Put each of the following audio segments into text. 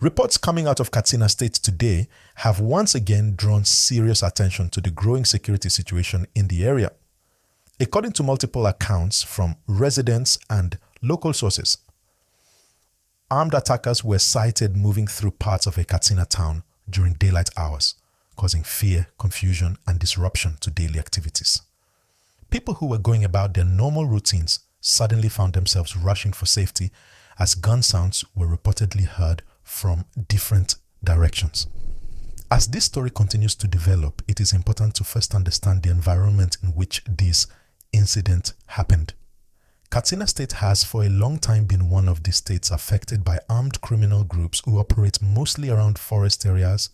Reports coming out of Katsina State today have once again drawn serious attention to the growing security situation in the area. According to multiple accounts from residents and local sources, armed attackers were sighted moving through parts of a Katsina town during daylight hours, causing fear, confusion, and disruption to daily activities. People who were going about their normal routines suddenly found themselves rushing for safety as gun sounds were reportedly heard from different directions. As this story continues to develop, it is important to first understand the environment in which this incident happened. Katsina State has for a long time been one of the states affected by armed criminal groups who operate mostly around forest areas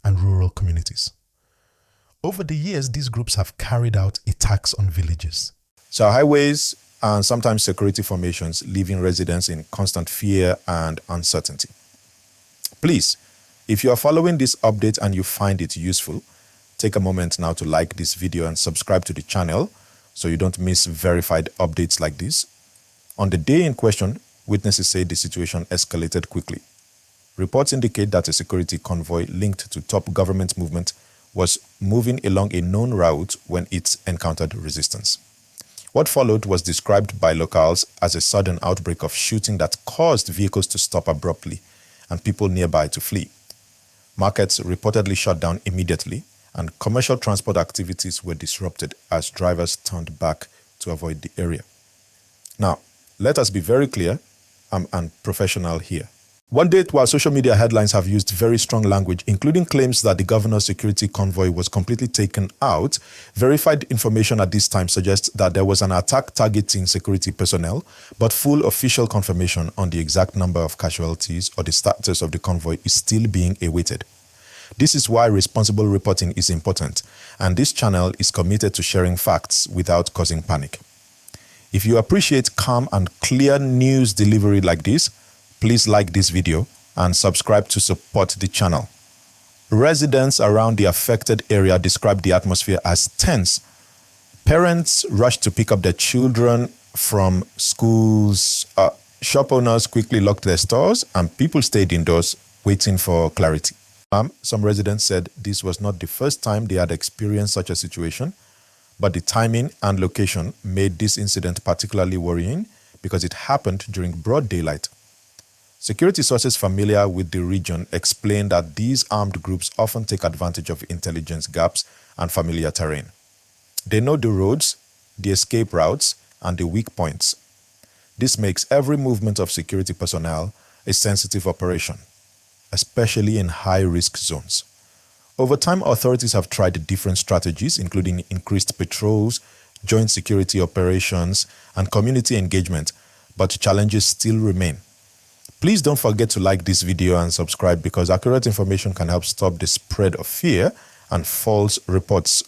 and rural communities. Over the years, these groups have carried out attacks on villages. So highways and sometimes security formations, leaving residents in constant fear and uncertainty. Please, if you are following this update and you find it useful, take a moment now to like this video and subscribe to the channel so you don't miss verified updates like this. On the day in question, witnesses say the situation escalated quickly. Reports indicate that a security convoy linked to top government movement was moving along a known route when it encountered resistance. What followed was described by locals as a sudden outbreak of shooting that caused vehicles to stop abruptly and people nearby to flee. Markets reportedly shut down immediately, and commercial transport activities were disrupted as drivers turned back to avoid the area. Now, let us be very clear and professional here. One day, while social media headlines have used very strong language, including claims that the governor's security convoy was completely taken out, verified information at this time suggests that there was an attack targeting security personnel, but full official confirmation on the exact number of casualties or the status of the convoy is still being awaited. This is why responsible reporting is important, and this channel is committed to sharing facts without causing panic. If you appreciate calm and clear news delivery like this, please like this video and subscribe to support the channel. Residents around the affected area described the atmosphere as tense. Parents rushed to pick up their children from schools. Shop owners quickly locked their stores and people stayed indoors waiting for clarity. Some residents said this was not the first time they had experienced such a situation, but the timing and location made this incident particularly worrying because it happened during broad daylight. Security sources familiar with the region explain that these armed groups often take advantage of intelligence gaps and familiar terrain. They know the roads, the escape routes, and the weak points. This makes every movement of security personnel a sensitive operation, especially in high-risk zones. Over time, authorities have tried different strategies, including increased patrols, joint security operations, and community engagement, but challenges still remain. Please don't forget to like this video and subscribe because accurate information can help stop the spread of fear and false reports.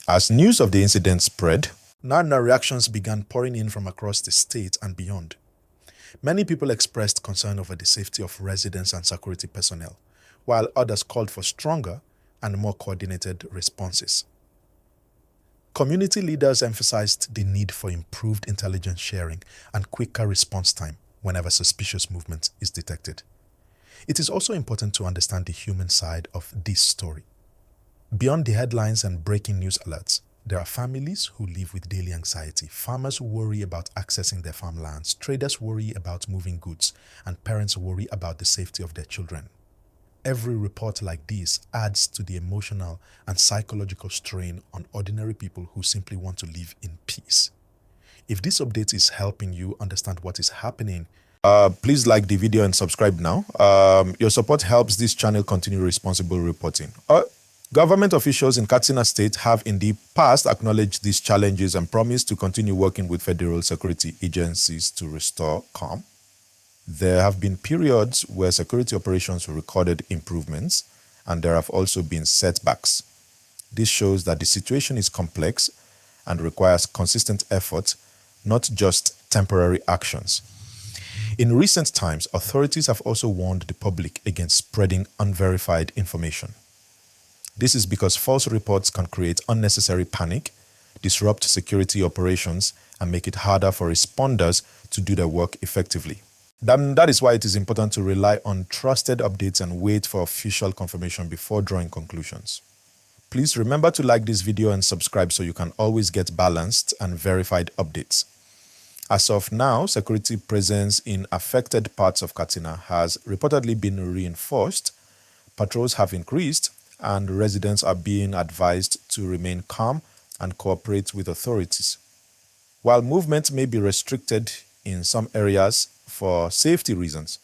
As news of the incident spread, now reactions began pouring in from across the state and beyond. Many people expressed concern over the safety of residents and security personnel, while others called for stronger and more coordinated responses. Community leaders emphasized the need for improved intelligence sharing and quicker response time whenever suspicious movement is detected. It is also important to understand the human side of this story. Beyond the headlines and breaking news alerts, there are families who live with daily anxiety, farmers who worry about accessing their farmlands, traders worry about moving goods, and parents worry about the safety of their children. Every report like this adds to the emotional and psychological strain on ordinary people who simply want to live in peace. If this update is helping you understand what is happening, please like the video and subscribe now. Your support helps this channel continue responsible reporting. Government officials in Katsina State have in the past acknowledged these challenges and promised to continue working with federal security agencies to restore calm. There have been periods where security operations recorded improvements, and there have also been setbacks. This shows that the situation is complex and requires consistent effort, not just temporary actions. In recent times, authorities have also warned the public against spreading unverified information. This is because false reports can create unnecessary panic, disrupt security operations, and make it harder for responders to do their work effectively. That is why it is important to rely on trusted updates and wait for official confirmation before drawing conclusions. Please remember to like this video and subscribe so you can always get balanced and verified updates. As of now, security presence in affected parts of Katsina has reportedly been reinforced, patrols have increased, and residents are being advised to remain calm and cooperate with authorities. While movement may be restricted in some areas for safety reasons,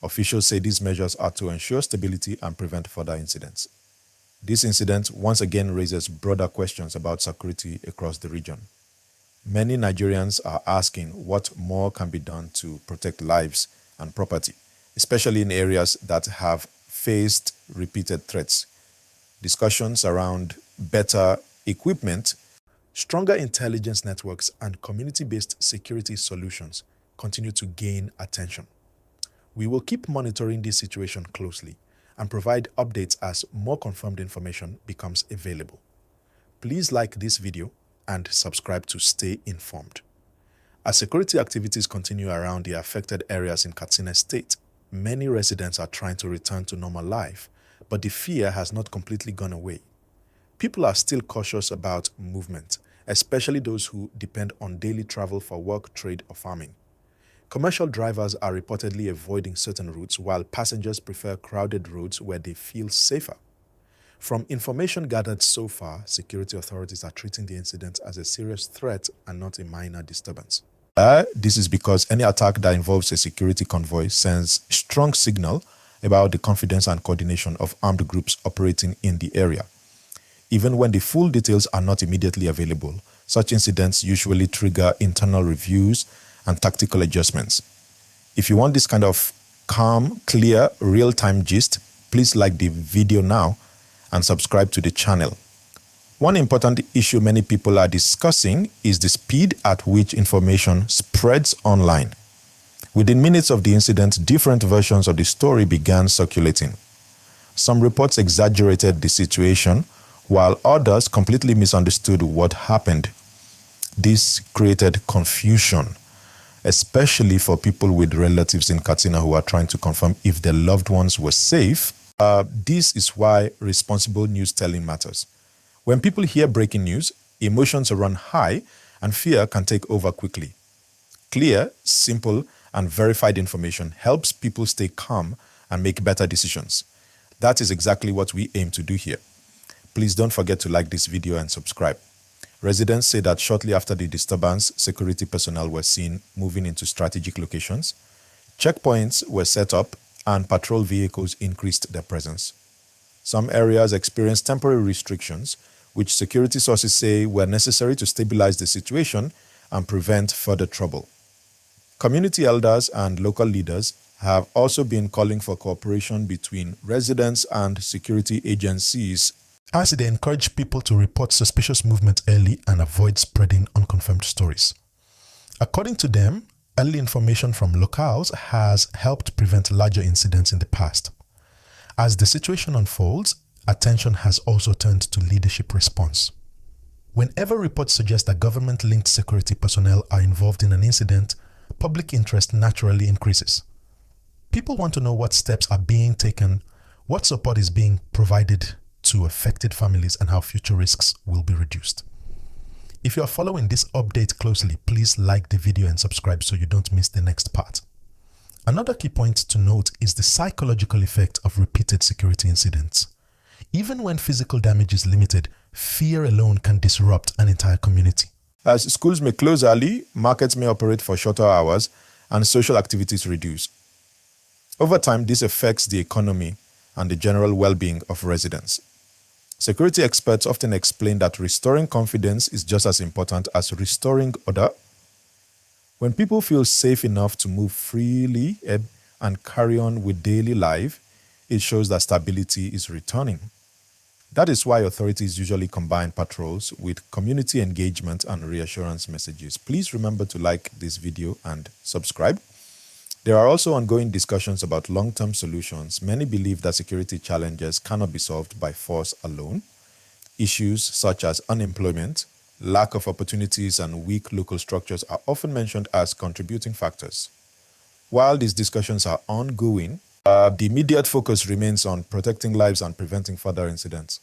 officials say these measures are to ensure stability and prevent further incidents. This incident once again raises broader questions about security across the region. Many Nigerians are asking what more can be done to protect lives and property, especially in areas that have faced repeated threats. Discussions around better equipment, stronger intelligence networks, and community-based security solutions continue to gain attention. We will keep monitoring this situation closely and provide updates as more confirmed information becomes available. Please like this video and subscribe to stay informed. As security activities continue around the affected areas in Katsina State, many residents are trying to return to normal life, but the fear has not completely gone away. People are still cautious about movement, especially those who depend on daily travel for work, trade, or farming. Commercial drivers are reportedly avoiding certain routes, while passengers prefer crowded roads where they feel safer. From information gathered so far, security authorities are treating the incident as a serious threat and not a minor disturbance. This is because any attack that involves a security convoy sends a strong signal about the confidence and coordination of armed groups operating in the area. Even when the full details are not immediately available, such incidents usually trigger internal reviews and tactical adjustments. If you want this kind of calm, clear, real-time gist, please like the video now and subscribe to the channel. One important issue many people are discussing is the speed at which information spreads online. Within minutes of the incident, different versions of the story began circulating. Some reports exaggerated the situation, while others completely misunderstood what happened. This created confusion, especially for people with relatives in Katsina who are trying to confirm if their loved ones were safe. This is why responsible news telling matters. When people hear breaking news, emotions run high and fear can take over quickly. Clear, simple, and verified information helps people stay calm and make better decisions. That is exactly what we aim to do here. Please don't forget to like this video and subscribe. Residents say that shortly after the disturbance, security personnel were seen moving into strategic locations. Checkpoints were set up and patrol vehicles increased their presence. Some areas experienced temporary restrictions, which security sources say were necessary to stabilize the situation and prevent further trouble. Community elders and local leaders have also been calling for cooperation between residents and security agencies, as they encourage people to report suspicious movement early and avoid spreading unconfirmed stories. According to them, early information from locals has helped prevent larger incidents in the past. As the situation unfolds, attention has also turned to leadership response. Whenever reports suggest that government-linked security personnel are involved in an incident, public interest naturally increases. People want to know what steps are being taken, what support is being provided to affected families, and how future risks will be reduced. If you are following this update closely, please like the video and subscribe so you don't miss the next part. Another key point to note is the psychological effect of repeated security incidents. Even when physical damage is limited, fear alone can disrupt an entire community. As schools may close early, markets may operate for shorter hours, and social activities reduce. Over time, this affects the economy and the general well-being of residents. Security experts often explain that restoring confidence is just as important as restoring order. When people feel safe enough to move freely and carry on with daily life, it shows that stability is returning. That is why authorities usually combine patrols with community engagement and reassurance messages. Please remember to like this video and subscribe. There are also ongoing discussions about long-term solutions. Many believe that security challenges cannot be solved by force alone. Issues such as unemployment, lack of opportunities, and weak local structures are often mentioned as contributing factors. While these discussions are ongoing, the immediate focus remains on protecting lives and preventing further incidents.